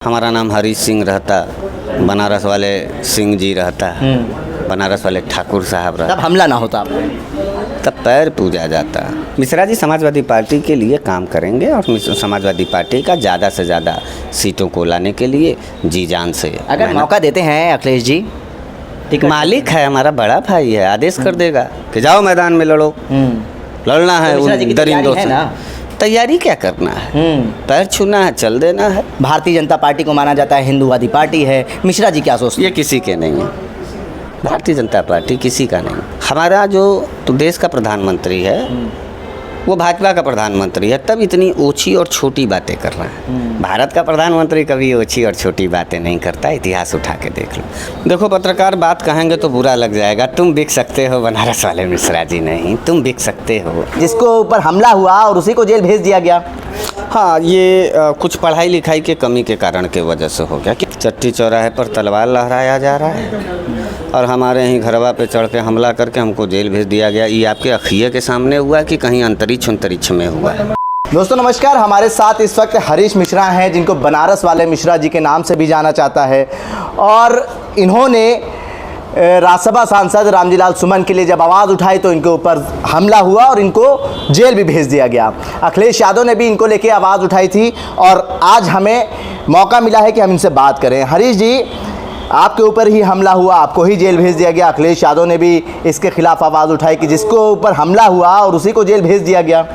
हमारा नाम हरीश सिंह रहता, बनारस वाले सिंह जी रहता, बनारस वाले ठाकुर साहब रहता। तब हमला ना होता तब पैर पूजा जाता। मिश्रा जी समाजवादी पार्टी के लिए काम करेंगे और समाजवादी पार्टी का ज़्यादा से ज़्यादा सीटों को लाने के लिए जी जान से अगर मौका देते हैं अखिलेश जी, मालिक है, हमारा बड़ा भाई है, आदेश कर देगा कि जाओ मैदान में लड़ो। लड़ना है उन दरिंदों से। तैयारी क्या करना है, पैर छूना है, चल देना है। भारतीय जनता पार्टी को माना जाता है हिंदूवादी पार्टी है, मिश्रा जी क्या सोचते हैं? ये किसी के नहीं है, भारतीय जनता पार्टी किसी का नहीं। हमारा जो देश का प्रधानमंत्री है वो भाजपा का प्रधानमंत्री है, तब इतनी ऊंची और छोटी बातें कर रहा है। भारत का प्रधानमंत्री कभी ऊंची और छोटी बातें नहीं करता, इतिहास उठा के देख लो। देखो, पत्रकार बात कहेंगे तो बुरा लग जाएगा। तुम बिक सकते हो, बनारस वाले मिश्रा जी नहीं, तुम बिक सकते हो। जिसको ऊपर हमला हुआ और उसी को जेल भेज दिया गया। हाँ, ये कुछ पढ़ाई लिखाई के कमी के कारण के वजह से हो गया कि चट्टी चौराहे पर तलवार लहराया जा रहा है और हमारे यहीं घरवा पे चढ़ के हमला करके हमको जेल भेज दिया गया। ये आपके अखिए के सामने हुआ कि कहीं अंतरिक्ष में हुआ है। दोस्तों नमस्कार, हमारे साथ इस वक्त हरीश मिश्रा हैं, जिनको बनारस वाले मिश्रा जी के नाम से भी जाना जाता है। और इन्होंने राज्यसभा सांसद रामजीलाल सुमन के लिए जब आवाज़ उठाई तो इनके ऊपर हमला हुआ और इनको जेल भी भेज दिया गया। अखिलेश यादव ने भी इनको लेके आवाज़ उठाई थी और आज हमें मौका मिला है कि हम इनसे बात करें। हरीश जी, आपके ऊपर ही हमला हुआ, आपको ही जेल भेज दिया गया। अखिलेश यादव ने भी इसके खिलाफ आवाज़ उठाई कि जिसको ऊपर हमला हुआ और उसी को जेल भेज दिया गया।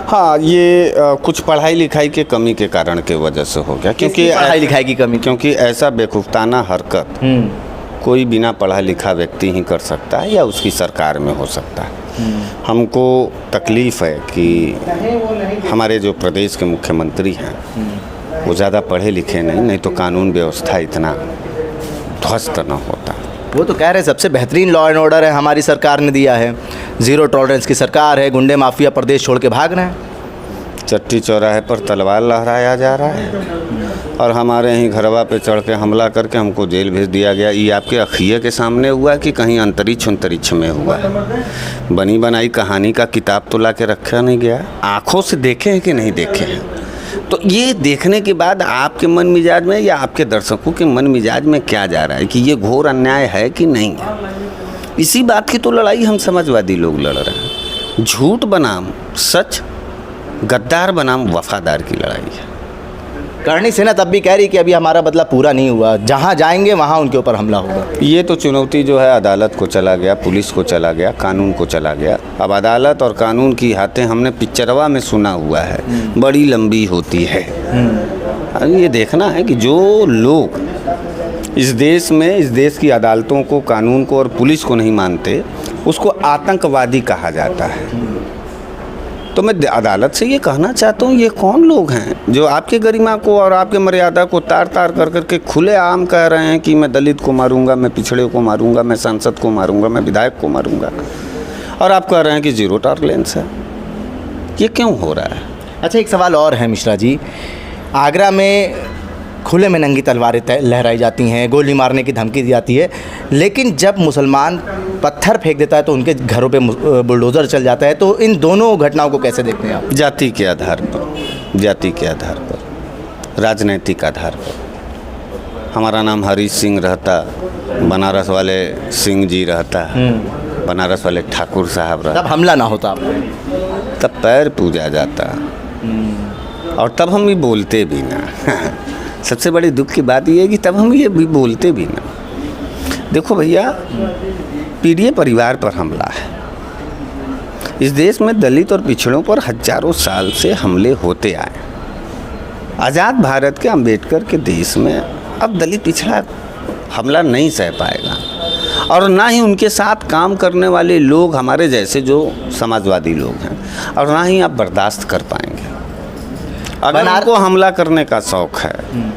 हाँ, ये कुछ पढ़ाई लिखाई के कमी के कारण के वजह से हो गया। क्योंकि पढ़ाई लिखाई की कमी, क्योंकि ऐसा बेवकूफ़ाना हरकत कोई बिना पढ़ा लिखा व्यक्ति ही कर सकता है या उसकी सरकार में हो सकता है। हमको तकलीफ़ है कि हमारे जो प्रदेश के मुख्यमंत्री हैं वो ज़्यादा पढ़े लिखे नहीं तो कानून व्यवस्था इतना ध्वस्त न होता। वो तो कह रहे हैं सबसे बेहतरीन लॉ एंड ऑर्डर है हमारी सरकार ने दिया है, ज़ीरो टॉलरेंस की सरकार है, गुंडे माफिया प्रदेश छोड़ के भाग रहे हैं। चट्टी चौराहे पर तलवार लहराया जा रहा है और हमारे यहीं घरवा पे चढ़ के हमला करके हमको जेल भेज दिया गया। ये आपके अखिए के सामने हुआ कि कहीं अंतरिक्ष में हुआ है। बनी बनाई कहानी का किताब तो ला के रखा नहीं गया। आँखों से देखे हैं कि नहीं देखे हैं, तो ये देखने के बाद आपके मन मिजाज में या आपके दर्शकों के मन मिजाज में क्या जा रहा है कि ये घोर अन्याय है कि नहीं है। इसी बात की तो लड़ाई हम समाजवादी लोग लड़ रहे हैं। झूठ बनाम सच, गद्दार बनाम वफादार की लड़ाई है। करणी सेना तब भी कह रही कि अभी हमारा बदला पूरा नहीं हुआ, जहाँ जाएंगे वहाँ उनके ऊपर हमला होगा। ये तो चुनौती जो है अदालत को चला गया, पुलिस को चला गया, कानून को चला गया। अब अदालत और कानून की हाथें हमने पिक्चरवा में सुना हुआ है, बड़ी लंबी होती है। ये देखना है कि जो लोग इस देश में, इस देश की अदालतों को, कानून को और पुलिस को नहीं मानते, उसको आतंकवादी कहा जाता है। तो मैं अदालत से ये कहना चाहता हूँ, ये कौन लोग हैं जो आपके गरिमा को और आपके मर्यादा को तार तार कर करके खुलेआम कह रहे हैं कि मैं दलित को मारूंगा, मैं पिछड़े को मारूंगा, मैं सांसद को मारूंगा, मैं विधायक को मारूंगा, और आप कह रहे हैं कि ज़ीरो टॉलरेंस है। ये क्यों हो रहा है? अच्छा, एक सवाल और है मिश्रा जी। आगरा में खुले में नंगी तलवारें लहराई जाती हैं, गोली मारने की धमकी दी जाती है, लेकिन जब मुसलमान पत्थर फेंक देता है तो उनके घरों पे बुलडोज़र चल जाता है। तो इन दोनों घटनाओं को कैसे देखते हैं आप? जाति के आधार पर, जाति के आधार पर, राजनीतिक आधार पर। हमारा नाम हरीश सिंह रहता, बनारस वाले सिंह जी रहता, बनारस वाले ठाकुर साहब रहता। तब हमला ना होता, तब पैर पूजा जाता और तब हम भी बोलते भी ना। सबसे बड़ी दुख की बात यह है कि तब हम ये भी बोलते भी ना। देखो भैया, पीड़ित परिवार पर हमला है। इस देश में दलित और पिछड़ों पर हजारों साल से हमले होते आए। आज़ाद भारत के अंबेडकर के देश में अब दलित पिछड़ा हमला नहीं सह पाएगा और ना ही उनके साथ काम करने वाले लोग, हमारे जैसे जो समाजवादी लोग हैं, और ना ही आप बर्दाश्त कर पाएंगे। अगर आपको हमला करने का शौक़ है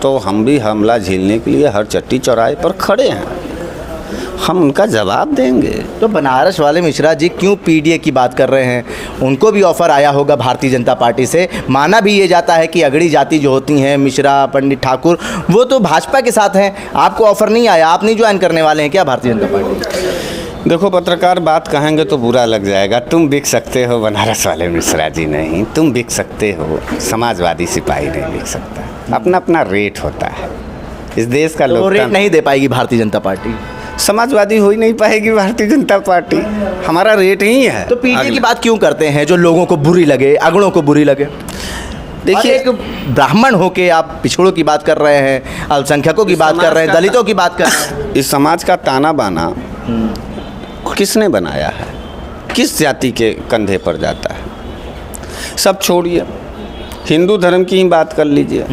तो हम भी हमला झेलने के लिए हर चट्टी चौराहे पर खड़े हैं, हम उनका जवाब देंगे। तो बनारस वाले मिश्रा जी क्यों पीडीए की बात कर रहे हैं? उनको भी ऑफ़र आया होगा भारतीय जनता पार्टी से। माना भी ये जाता है कि अगड़ी जाति जो होती हैं, मिश्रा, पंडित, ठाकुर, वो तो भाजपा के साथ हैं। आपको ऑफ़र नहीं आया? आप नहीं ज्वाइन करने वाले हैं क्या भारतीय जनता पार्टी? देखो, पत्रकार बात कहेंगे तो बुरा लग जाएगा। तुम बिक सकते हो, बनारस वाले मिश्रा जी नहीं, तुम बिक सकते हो, समाजवादी सिपाही नहीं बिक सकता। अपना अपना रेट होता है। इस देश का तो वो रेट लोकतंत्र, नहीं दे पाएगी भारतीय जनता पार्टी। समाजवादी हो ही नहीं पाएगी भारतीय जनता पार्टी। हमारा रेट ही है। तो पीटीए की बात क्यों करते हैं, जो लोगों को बुरी लगे, अगड़ों को बुरी लगे? देखिए, देखिए, एक ब्राह्मण होके आप पिछड़ों की बात कर रहे हैं, अल्पसंख्यकों की बात कर रहे हैं, दलितों की बात कर रहे हैं। इस समाज का ताना बाना किसने बनाया है? किस जाति के कंधे पर जाता है? सब छोड़िए, हिंदू धर्म की ही बात कर लीजिए।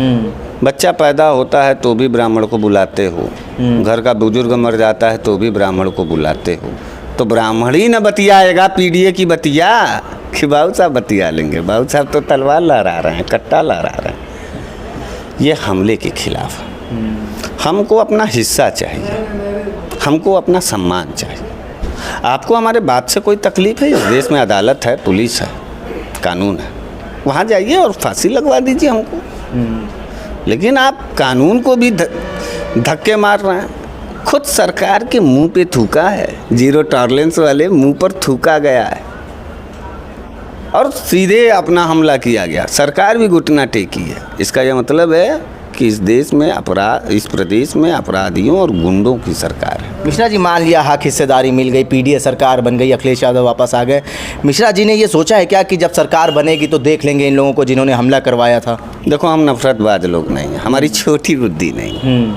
बच्चा पैदा होता है तो भी ब्राह्मण को बुलाते हो, घर का बुजुर्ग मर जाता है तो भी ब्राह्मण को बुलाते हो। तो ब्राह्मण ही न बतियाएगा पीडीए की बतिया कि बाबू साहब बतिया लेंगे। बाबू साहब तो तलवार लहरा रहे हैं, कट्टा लहरा रहे हैं। ये हमले के खिलाफ है। हमको अपना हिस्सा चाहिए, हमको अपना सम्मान चाहिए। आपको हमारे बात से कोई तकलीफ है? इस देश में अदालत है, पुलिस है, कानून है, वहाँ जाइए और फांसी लगवा दीजिए हमको। लेकिन आप कानून को भी धक्के मार रहे हैं। खुद सरकार के मुंह पे थूका है, जीरो टॉलरेंस वाले मुंह पर थूका गया है और सीधे अपना हमला किया गया। सरकार भी घुटना टेकी है। इसका यह मतलब है कि इस देश में इस प्रदेश में अपराधियों और गुंडों की सरकार है। मिश्रा जी, मान लिया हक हिस्सेदारी मिल गई, पीडीए सरकार बन गई, अखिलेश यादव वापस आ गए। मिश्रा जी ने ये सोचा है क्या कि जब सरकार बनेगी तो देख लेंगे इन लोगों को जिन्होंने हमला करवाया था? देखो, हम नफरतबाज लोग नहीं हैं, हमारी छोटी बुद्धि नहीं,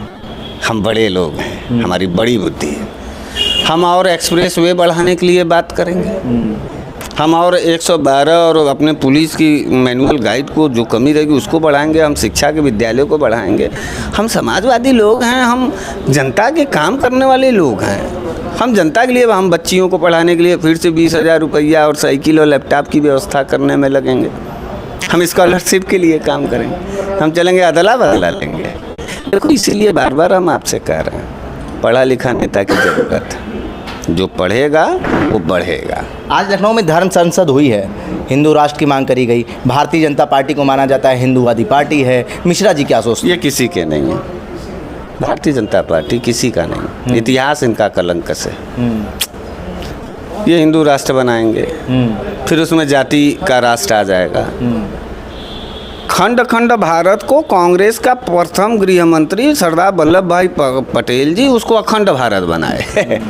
हम बड़े लोग हैं, हमारी बड़ी बुद्धि है। हम और एक्सप्रेस वे बढ़ाने के लिए बात करेंगे, हम और 112 और अपने पुलिस की मैनुअल गाइड को जो कमी रहेगी उसको बढ़ाएंगे, हम शिक्षा के विद्यालयों को बढ़ाएंगे। हम समाजवादी लोग हैं, हम जनता के काम करने वाले लोग हैं। हम जनता के लिए, हम बच्चियों को पढ़ाने के लिए फिर से 20,000 रुपया और साइकिल और लैपटॉप की व्यवस्था करने में लगेंगे। हम स्कॉलरशिप के लिए काम करेंगे, हम चलेंगे अदला बदला लेंगे। देखो, इसीलिए बार बार हम आपसे कह रहे हैं, पढ़ा लिखा नेता की ज़रूरत है। जो पढ़ेगा वो बढ़ेगा। आज लखनऊ में धर्म संसद हुई है, हिंदू राष्ट्र की मांग करी गई। भारतीय जनता पार्टी को माना जाता है हिंदूवादी पार्टी है। मिश्रा जी क्या सोचते हैं? ये किसी के नहीं है, भारतीय जनता पार्टी किसी का नहीं। इतिहास इनका कलंकस है। ये हिंदू राष्ट्र बनाएंगे, फिर उसमें जाति का राष्ट्र आ जाएगा। खंड खंड भारत को कांग्रेस का प्रथम गृह मंत्री सरदार वल्लभ भाई पटेल जी उसको अखंड भारत बनाए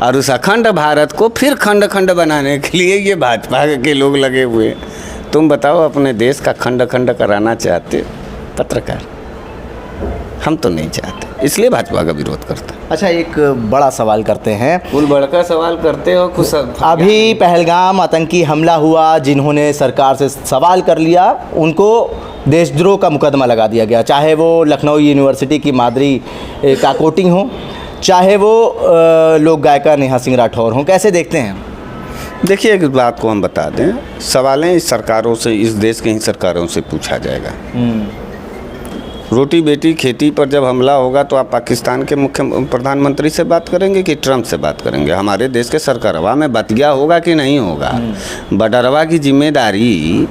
और उस अखंड भारत को फिर खंड खंड बनाने के लिए ये भाजपा के लोग लगे हुए हैं। तुम बताओ, अपने देश का खंड खंड कराना चाहते हो? पत्रकार, हम तो नहीं चाहते, इसलिए भाजपा का विरोध करते हैं। अच्छा, एक बड़ा सवाल करते हैं। फुल बड़का सवाल करते हो कुछ। अभी पहलगाम आतंकी हमला हुआ, जिन्होंने सरकार से सवाल कर लिया उनको देशद्रोह का मुकदमा लगा दिया गया, चाहे वो लखनऊ यूनिवर्सिटी की मादरी का कोटिंग हो, चाहे वो लोक गायिका नेहा सिंह राठौर हों। कैसे देखते हैं? देखिए, एक बात को हम बता दें, सवालें इस सरकारों से, इस देश के ही सरकारों से पूछा जाएगा। रोटी बेटी खेती पर जब हमला होगा तो आप पाकिस्तान के मुख्य प्रधानमंत्री से बात करेंगे कि ट्रंप से बात करेंगे? हमारे देश के सरकारवा में बतिया होगा कि नहीं होगा? बडरवा की जिम्मेदारी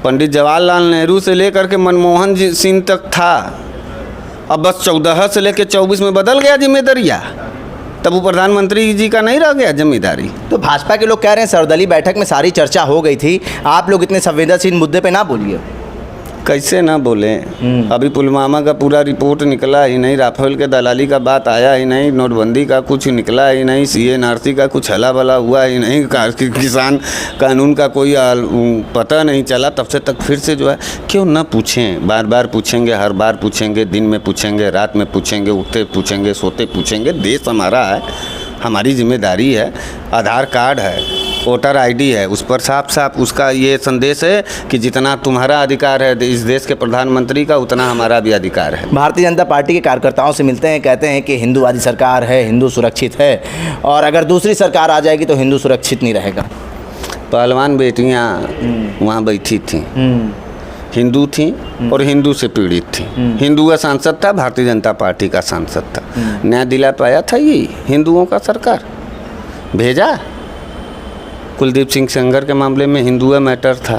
पंडित जवाहरलाल नेहरू से लेकर के मनमोहन सिंह तक था। अब बस 14 से लेकर 24 में बदल गया जिम्मेदारियाँ, तब वो प्रधानमंत्री जी का नहीं रह गया जिम्मेदारी। तो भाजपा के लोग कह रहे हैं सर्वदलीय बैठक में सारी चर्चा हो गई थी, आप लोग इतने संवेदनशील मुद्दे पे ना बोलिए। कैसे ना बोले? अभी पुलवामा का पूरा रिपोर्ट निकला ही नहीं, राफेल के दलाली का बात आया ही नहीं, नोटबंदी का कुछ निकला ही नहीं, CNRC का कुछ हला भला हुआ ही नहीं, किसान कानून का कोई पता नहीं चला। तब से तक फिर से जो है, क्यों ना पूछें? बार बार पूछेंगे, हर बार पूछेंगे, दिन में पूछेंगे, रात में पूछेंगे, उठते पूछेंगे, सोते पूछेंगे। देश हमारा है, हमारी जिम्मेदारी है। आधार कार्ड है, वोटर ID है, उस पर साफ साफ उसका ये संदेश है कि जितना तुम्हारा अधिकार है इस देश के प्रधानमंत्री का, उतना हमारा भी अधिकार है। भारतीय जनता पार्टी के कार्यकर्ताओं से मिलते हैं, कहते हैं कि हिंदूवादी सरकार है, हिंदू सुरक्षित है, और अगर दूसरी सरकार आ जाएगी तो हिंदू सुरक्षित नहीं रहेगा। पहलवान बेटियाँ वहाँ बैठी थीं, हिंदू थीं और हिंदू से पीड़ित थीं। हिंदू का सांसद था, भारतीय जनता पार्टी का सांसद था। न्याय दिला पाया था ये हिंदुओं का सरकार? भेजा? कुलदीप सिंह सेंगर के मामले में हिंदुआ मैटर था,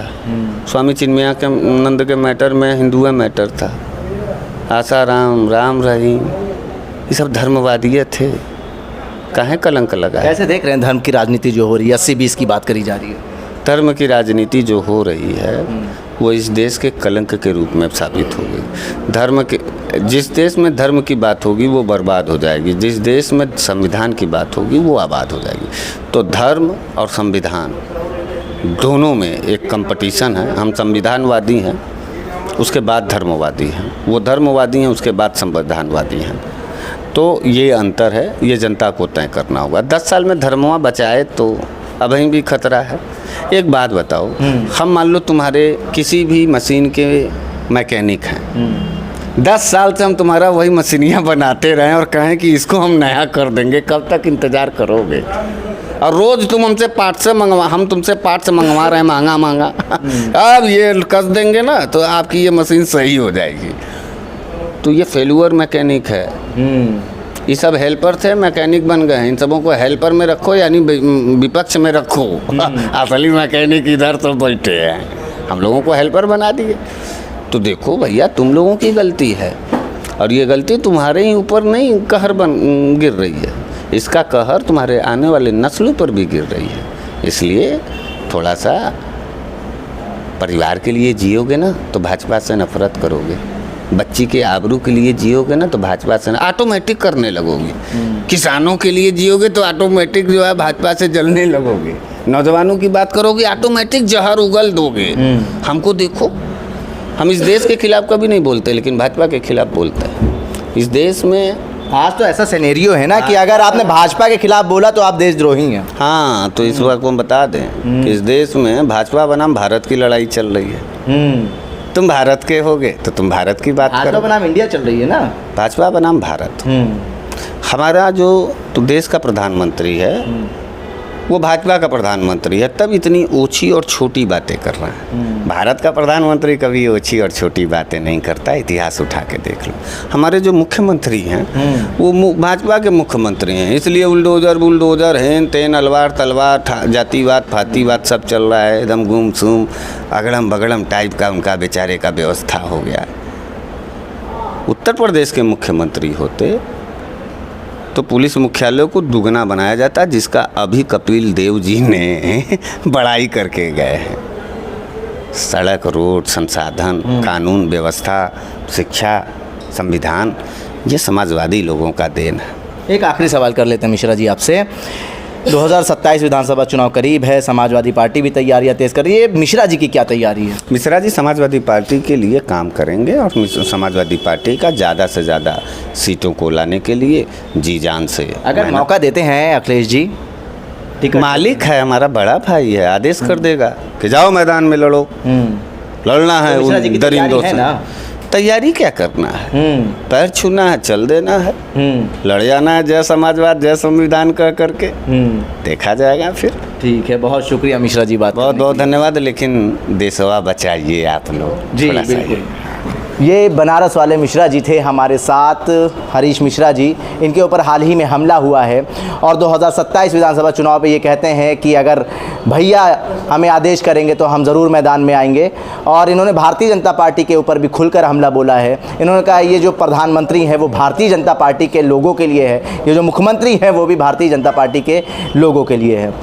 स्वामी चिन्मयानंद के मैटर में हिंदुआ मैटर था, आसाराम, राम रहीम, ये सब धर्मवादी थे। काहे कलंक लगा? कैसे देख रहे हैं धर्म की राजनीति जो हो रही है? 80-20 की बात करी जा रही है। धर्म की राजनीति जो हो रही है वो इस देश के कलंक के रूप में साबित होगी। धर्म के जिस देश में धर्म की बात होगी वो बर्बाद हो जाएगी, जिस देश में संविधान की बात होगी वो आबाद हो जाएगी। तो धर्म और संविधान दोनों में एक कंपटीशन है। हम संविधानवादी हैं, उसके बाद धर्मवादी हैं, वो धर्मवादी हैं, उसके बाद संविधानवादी हैं। तो ये अंतर है, ये जनता को तय करना होगा। 10 साल में धर्मवा बचाए तो अभी भी खतरा है। एक बात बताओ, हम मान लो तुम्हारे किसी भी मशीन के मैकेनिक हैं, 10 साल से हम तुम्हारा वही मशीनियाँ बनाते रहें और कहें कि इसको हम नया कर देंगे, कब तक इंतज़ार करोगे? और रोज़ तुम हमसे पार्ट से हम तुमसे पार्ट से मंगवा रहे हैं महंगा अब ये कस देंगे ना तो आपकी ये मशीन सही हो जाएगी। तो ये फेल्यूर मैकेनिक है। ये सब हेल्पर थे, मैकेनिक बन गए हैं। इन सबों को हेल्पर में रखो यानी विपक्ष में रखो। असली मैकेनिक इधर तो बैठे हैं, हम लोगों को हेल्पर बना दिए। तो देखो भैया, तुम लोगों की गलती है और ये गलती तुम्हारे ही ऊपर नहीं कहर गिर रही है, इसका कहर तुम्हारे आने वाले नस्लों पर भी गिर रही है। इसलिए थोड़ा सा परिवार के लिए जियोगे ना तो भाजपा से नफरत करोगे, बच्ची के आबरू के लिए जियोगे ना तो भाजपा से ऑटोमेटिक करने लगोगे, किसानों के लिए जियोगे तो ऑटोमेटिक जो है भाजपा से जलने लगोगे, नौजवानों की बात करोगे ऑटोमेटिक जहर उगल दोगे। हमको देखो, हम इस देश के खिलाफ कभी नहीं बोलते लेकिन भाजपा के खिलाफ बोलते हैं। इस देश में आज तो ऐसा सिनेरियो है ना कि अगर आपने भाजपा के खिलाफ बोला तो आप देशद्रोही हैं। हाँ, तो इस वक्त हम बता दें कि इस देश में भाजपा बनाम भारत की लड़ाई चल रही है। तुम भारत के होगे तो तुम भारत की बात करो। भाजपा बनाम इंडिया चल रही है ना, भाजपा बनाम भारत। हमारा जो तो देश का प्रधानमंत्री है वो भाजपा का प्रधानमंत्री है, तब इतनी ऊंची और छोटी बातें कर रहा है। भारत का प्रधानमंत्री कभी ऊंची और छोटी बातें नहीं करता, इतिहास उठा के देख लो। हमारे जो मुख्यमंत्री हैं वो भाजपा के मुख्यमंत्री हैं, इसलिए बुलडोजर हैं तेन अलवार तलवार जातिवाद फातिवाद सब चल रहा है, एकदम गुमसुम अगड़म बगड़म टाइप का उनका बेचारे का व्यवस्था हो गया। उत्तर प्रदेश के मुख्यमंत्री होते तो पुलिस मुख्यालय को दुगना बनाया जाता, जिसका अभी कपिल देव जी ने बड़ाई करके गए हैं। सड़क, रोड, संसाधन, कानून व्यवस्था, शिक्षा, संविधान, ये समाजवादी लोगों का देन है। एक आखिरी सवाल कर लेते हैं मिश्रा जी आपसे। 2027 विधानसभा चुनाव करीब है, समाजवादी पार्टी भी तैयारियां तेज कर रही है, मिश्रा जी की क्या तैयारी है? मिश्रा जी समाजवादी पार्टी के लिए काम करेंगे और समाजवादी पार्टी का ज़्यादा से ज़्यादा सीटों को लाने के लिए जी जान से अगर मौका देते हैं अखिलेश जी, मालिक है हमारा, बड़ा भाई है, आदेश कर देगा कि जाओ मैदान में लड़ो, लड़ना है उन दरिंदों से। तैयारी क्या करना है, पैर छूना है, चल देना है, लड़ जाना है, जय समाजवाद जय संविधान कह करके देखा जाएगा फिर। ठीक है, बहुत शुक्रिया मिश्रा जी, बात बहुत बहुत धन्यवाद। लेकिन देशवा बचाइए आप लोग जी। बिल्कुल, ये बनारस वाले मिश्रा जी थे हमारे साथ, हरीश मिश्रा जी। इनके ऊपर हाल ही में हमला हुआ है और 2027 विधानसभा चुनाव पे ये कहते हैं कि अगर भैया हमें आदेश करेंगे तो हम ज़रूर मैदान में आएंगे। और इन्होंने भारतीय जनता पार्टी के ऊपर भी खुलकर हमला बोला है। इन्होंने कहा ये जो प्रधानमंत्री हैं वो भारतीय जनता पार्टी के लोगों के लिए है, ये जो मुख्यमंत्री हैं वो भी भारतीय जनता पार्टी के लोगों के लिए है।